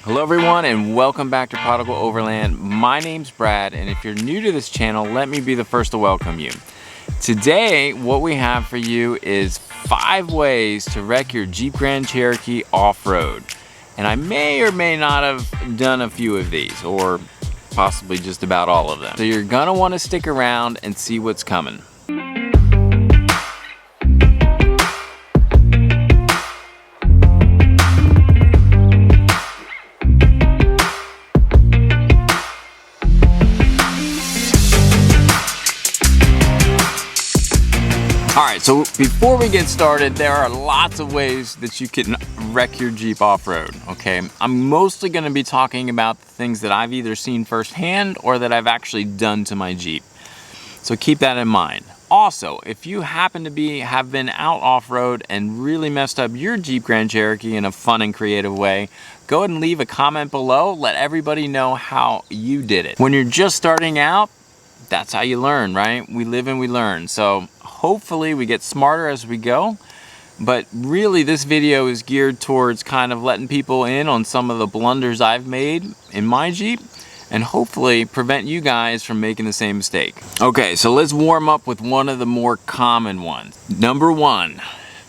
Hello everyone and welcome back to Prodigal Overland. My name's Brad, and if you're new to this channel, let me be the first to welcome you. Today, what we have for you is 5 ways to wreck your Jeep Grand Cherokee off-road. And I may or may not have done a few of these, or possibly just about all of them. So you're gonna wanna stick around and see what's coming. Alright, so before we get started, there are lots of ways that you can wreck your Jeep off-road, okay? I'm mostly going to be talking about the things that I've either seen firsthand or that I've actually done to my Jeep. So keep that in mind. Also, if you happen to have been out off-road and really messed up your Jeep Grand Cherokee in a fun and creative way, go ahead and leave a comment below. Let everybody know how you did it. When you're just starting out, that's how you learn, right? We live and we learn. So hopefully we get smarter as we go. But really this video is geared towards kind of letting people in on some of the blunders I've made in my Jeep and hopefully prevent you guys from making the same mistake. Okay, so let's warm up with one of the more common ones. Number 1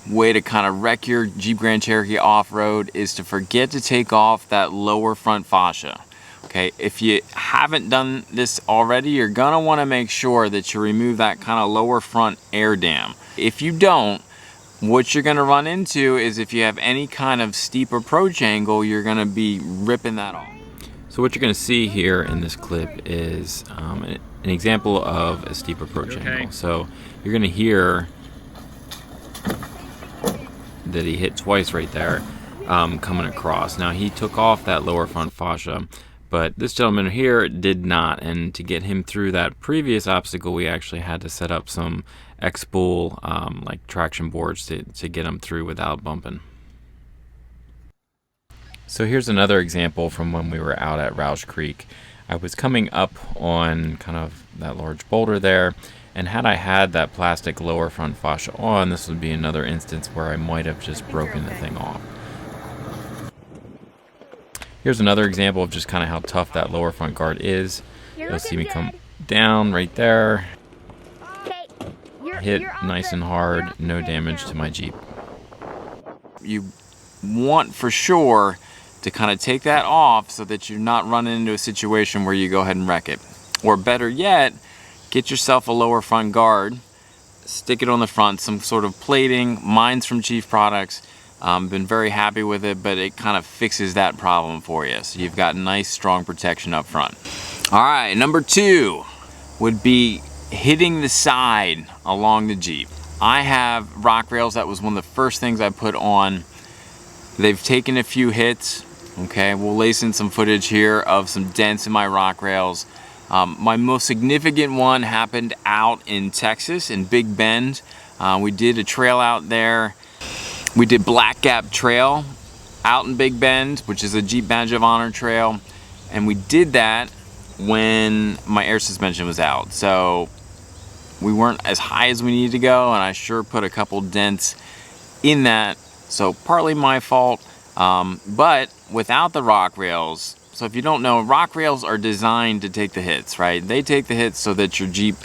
way to kind of wreck your Jeep Grand Cherokee off-road is to forget to take off that lower front fascia. Okay, if you haven't done this already, you're gonna wanna make sure that you remove that kind of lower front air dam. If you don't, what you're gonna run into is if you have any kind of steep approach angle, you're gonna be ripping that off. So what you're gonna see here in this clip is an example of a steep approach angle. So you're gonna hear that he hit twice right there coming across. Now he took off that lower front fascia, but this gentleman here did not, and to get him through that previous obstacle, we actually had to set up some X-spool like traction boards to get him through without bumping. So here's another example from when we were out at Roush Creek. I was coming up on kind of that large boulder there, and had I had that plastic lower front fascia on, this would be another instance where I might have just broken the thing off. Here's another example of just kind of how tough that lower front guard is. You'll see me come down right there. Hit nice and hard, no damage to my Jeep. You want for sure to kind of take that off so that you're not running into a situation where you go ahead and wreck it. Or better yet, get yourself a lower front guard, stick it on the front, some sort of plating. Mine's from Chief Products. Been very happy with it, but it kind of fixes that problem for you. So you've got nice, strong protection up front. All right, number 2 would be hitting the side along the Jeep. I have rock rails. That was one of the first things I put on. They've taken a few hits. Okay, we'll lace in some footage here of some dents in my rock rails. My most significant one happened out in Texas, in Big Bend. We did a trail out there. We did Black Gap Trail out in Big Bend, which is a Jeep Badge of Honor trail. And we did that when my air suspension was out. So we weren't as high as we needed to go, and I sure put a couple dents in that. So partly my fault, but without the rock rails. So if you don't know, rock rails are designed to take the hits, right? They take the hits so that your Jeep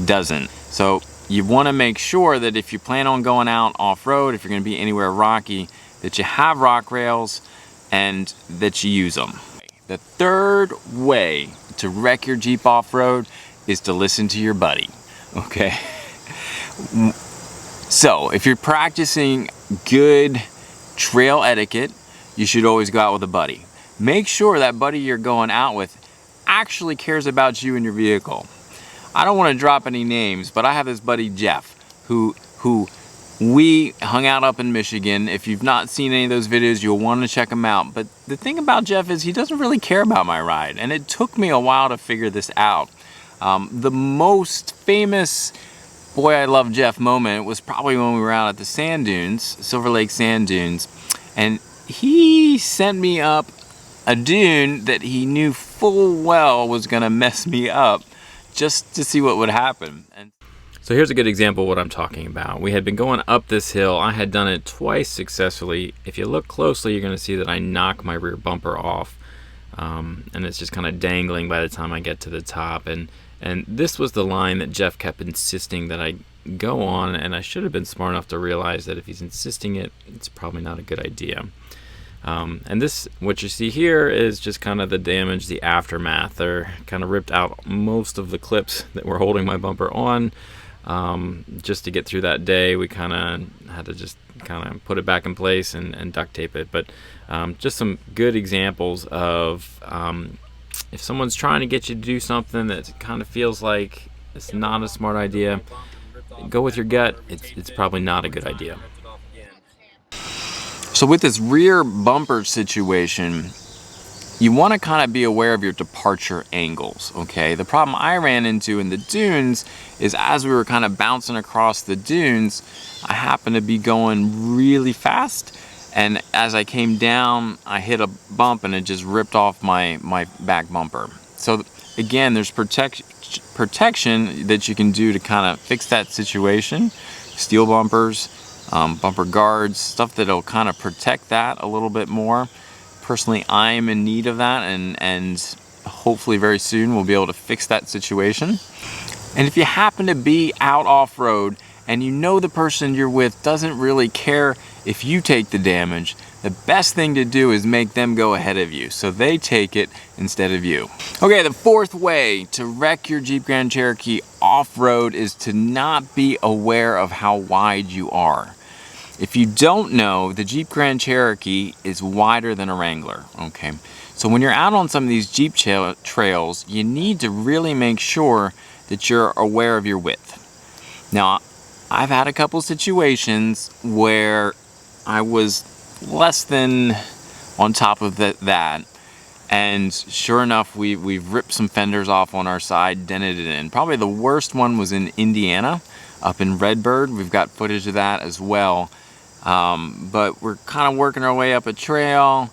doesn't. So you want to make sure that if you plan on going out off-road, if you're going to be anywhere rocky, that you have rock rails and that you use them. The 3rd way to wreck your Jeep off-road is to listen to your buddy, okay? So if you're practicing good trail etiquette, you should always go out with a buddy. Make sure that buddy you're going out with actually cares about you and your vehicle. I don't want to drop any names, but I have this buddy Jeff who we hung out up in Michigan. If you've not seen any of those videos, you'll want to check them out. But the thing about Jeff is he doesn't really care about my ride, and it took me a while to figure this out. The most famous Boy I Love Jeff moment was probably when we were out at the sand dunes, Silver Lake sand dunes, and he sent me up a dune that he knew full well was going to mess me up, just to see what would happen. So here's a good example of what I'm talking about. We had been going up this hill. I had done it twice successfully. If you look closely, you're going to see that I knocked my rear bumper off. and it's just kind of dangling by the time I get to the top. And this was the line that Jeff kept insisting that I go on, and I should have been smart enough to realize that if he's insisting it, it's probably not a good idea. And this, what you see here, is just kind of the damage, the aftermath. They're kind of ripped out most of the clips that were holding my bumper on. Just to get through that day, we kind of had to just kind of put it back in place and duct tape it. But just some good examples of if someone's trying to get you to do something that kind of feels like it's not a smart idea, go with your gut. It's probably not a good idea. So with this rear bumper situation, you want to kind of be aware of your departure angles, okay? The problem I ran into in the dunes is as we were kind of bouncing across the dunes, I happened to be going really fast, and as I came down, I hit a bump and it just ripped off my back bumper. So again, there's protection that you can do to kind of fix that situation. Steel bumpers, bumper guards, stuff that'll kind of protect that a little bit more. Personally, I'm in need of that, and hopefully very soon we'll be able to fix that situation. And if you happen to be out off-road and you know the person you're with doesn't really care if you take the damage, the best thing to do is make them go ahead of you so they take it instead of you. Okay, the fourth way to wreck your Jeep Grand Cherokee off-road is to not be aware of how wide you are. If you don't know, the Jeep Grand Cherokee is wider than a Wrangler, okay? So when you're out on some of these Jeep trails, you need to really make sure that you're aware of your width. Now, I've had a couple situations where I was less than on top of that, and sure enough, we've ripped some fenders off on our side, dented it in. Probably the worst one was in Indiana, up in Redbird. We've got footage of that as well. But we're kind of working our way up a trail,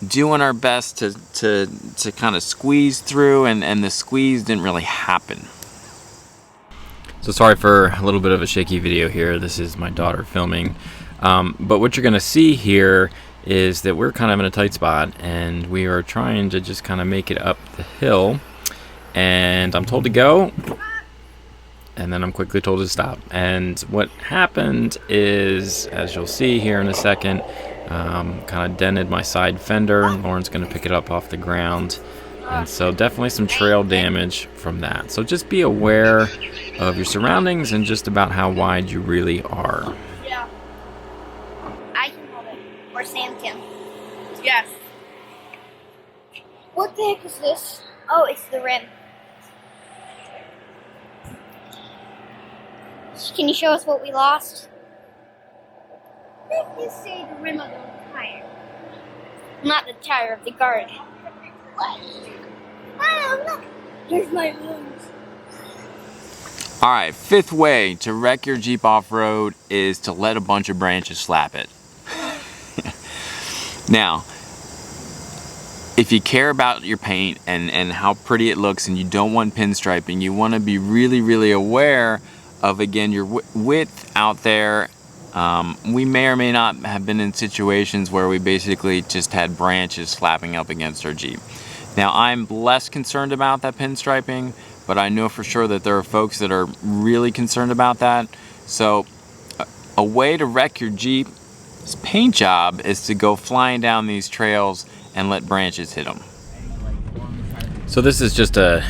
doing our best to kind of squeeze through, and the squeeze didn't really happen. So sorry for a little bit of a shaky video here. This is my daughter filming. But what you're going to see here is that we're kind of in a tight spot, and we are trying to just kind of make it up the hill. And I'm told to go, and then I'm quickly told to stop. And what happened is, as you'll see here in a second, kind of dented my side fender. Lauren's going to pick it up off the ground. And so definitely some trail damage from that. So just be aware of your surroundings and just about how wide you really are. Yeah. I can hold it. Or Sam can. Yes. What the heck is this? Oh, it's the rim. Can you show us what we lost? If you say the rim of the tire. Not the tire of the guard. What? Oh, look. There's my wounds. All right, fifth way to wreck your Jeep off-road is to let a bunch of branches slap it. Now, if you care about your paint and how pretty it looks and you don't want pinstriping, you want to be really, really aware of, again, your width out there. We may or may not have been in situations where we basically just had branches slapping up against our Jeep. Now, I'm less concerned about that pinstriping, but I know for sure that there are folks that are really concerned about that. So a way to wreck your Jeep's paint job is to go flying down these trails and let branches hit them. So this is just a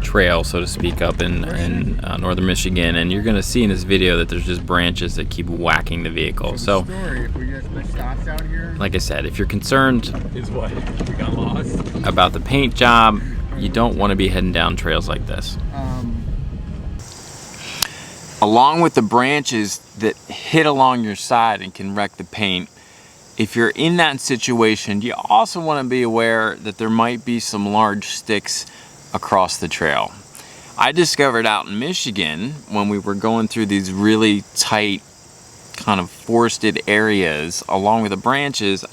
trail, so to speak, up in northern Michigan, and you're going to see in this video that there's just branches that keep whacking the vehicle. So like I said, if you're concerned about the paint job, you don't want to be heading down trails like this. Along with the branches that hit along your side and can wreck the paint, if you're in that situation, you also want to be aware that there might be some large sticks across the trail. I discovered out in Michigan, when we were going through these really tight kind of forested areas, along with the branches,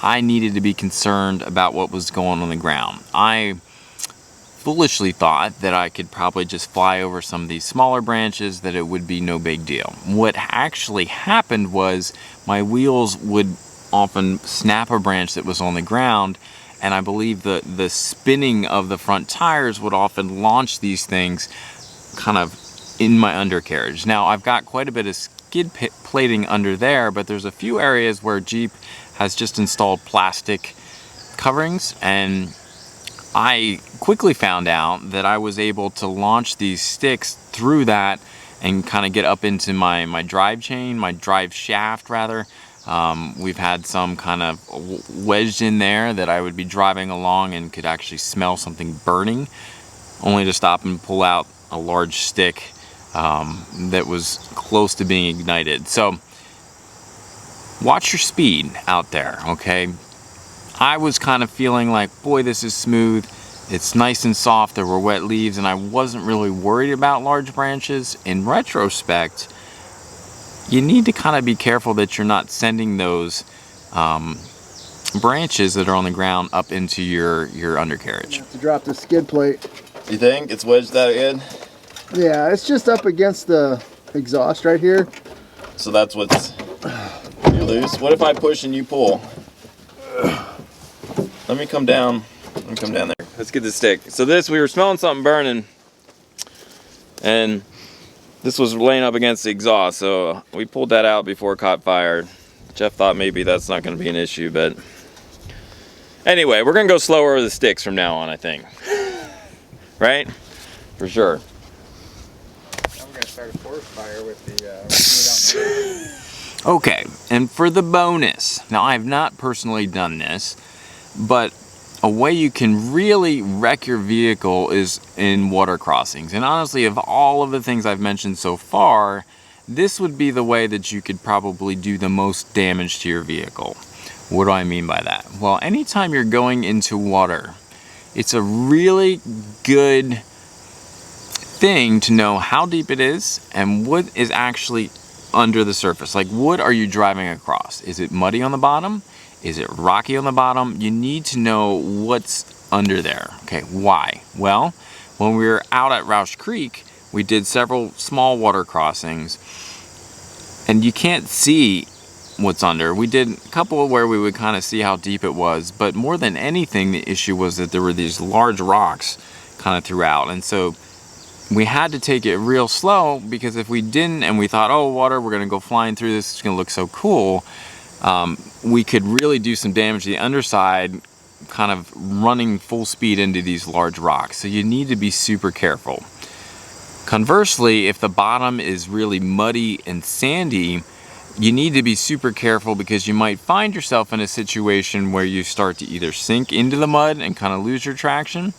I needed to be concerned about what was going on the ground. I foolishly thought that I could probably just fly over some of these smaller branches, that it would be no big deal. What actually happened was my wheels would often snap a branch that was on the ground, and I believe the spinning of the front tires would often launch these things kind of in my undercarriage. Now I've got quite a bit of skid plating under there, but there's a few areas where Jeep has just installed plastic coverings, and I quickly found out that I was able to launch these sticks through that and kind of get up into my drive chain, my drive shaft rather. We've had some kind of wedged in there that I would be driving along and could actually smell something burning, only to stop and pull out a large stick that was close to being ignited. So watch your speed out there, okay? I was kind of feeling like, boy, this is smooth. It's nice and soft. There were wet leaves, and I wasn't really worried about large branches. In retrospect, you need to kind of be careful that you're not sending those branches that are on the ground up into your undercarriage. You have to drop the skid plate. You think it's wedged that good? Yeah, it's just up against the exhaust right here. So that's what's you loose. What if I push and you pull? Let me come down. Let me come down there. Let's get the stick. So this, we were smelling something burning, and this was laying up against the exhaust. So we pulled that out before it caught fire. Jeff thought maybe that's not going to be an issue, but anyway, we're going to go slower with the sticks from now on, I think. Right? For sure. I'm going to start a forest fire with the Okay, and for the bonus, now I have not personally done this, but a way you can really wreck your vehicle is in water crossings. And honestly, of all of the things I've mentioned so far, this would be the way that you could probably do the most damage to your vehicle. What do I mean by that? Well, anytime you're going into water, it's a really good thing to know how deep it is and what is actually under the surface. Like, what are you driving across? Is it muddy on the bottom? Is it rocky on the bottom? You need to know what's under there. Okay, why? Well, when we were out at Roush Creek, we did several small water crossings, and you can't see what's under. We did a couple where we would kind of see how deep it was, but more than anything, the issue was that there were these large rocks kind of throughout, and so we had to take it real slow, because if we didn't and we thought, oh, water, we're gonna go flying through this, it's gonna look so cool, we could really do some damage to the underside, kind of running full speed into these large rocks. So you need to be super careful. Conversely, if the bottom is really muddy and sandy, you need to be super careful, because you might find yourself in a situation where you start to either sink into the mud and kind of lose your traction,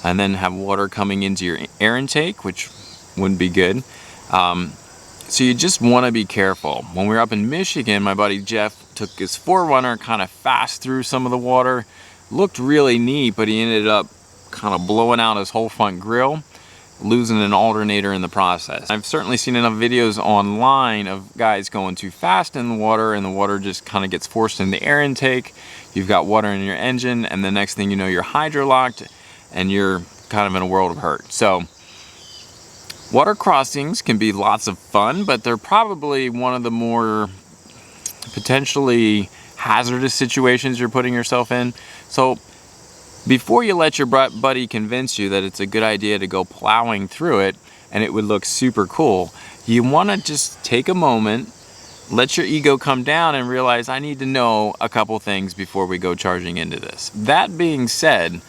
and then have water coming into your air intake, which wouldn't be good. So you just want to be careful. When we were up in Michigan, my buddy Jeff took his 4Runner kind of fast through some of the water. Looked really neat, but he ended up kind of blowing out his whole front grille, losing an alternator in the process. I've certainly seen enough videos online of guys going too fast in the water, and the water just kind of gets forced in the air intake. You've got water in your engine, and the next thing you know, you're hydrolocked, and you're kind of in a world of hurt. So water crossings can be lots of fun, but they're probably one of the more potentially hazardous situations you're putting yourself in. So before you let your buddy convince you that it's a good idea to go plowing through it and it would look super cool, you want to just take a moment, let your ego come down, and realize, I need to know a couple things before we go charging into this. That being said,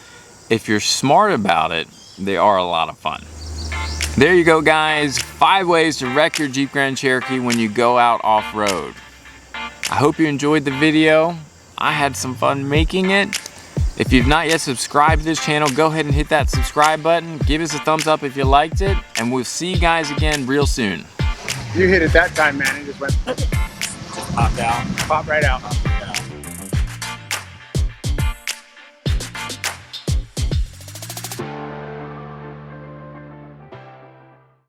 if you're smart about it, they are a lot of fun. There you go, guys. 5 ways to wreck your Jeep Grand Cherokee when you go out off-road. I hope you enjoyed the video. I had some fun making it. If you've not yet subscribed to this channel, go ahead and hit that subscribe button. Give us a thumbs up if you liked it, and we'll see you guys again real soon. You hit it that time, man. It just went. Popped out. Popped right out.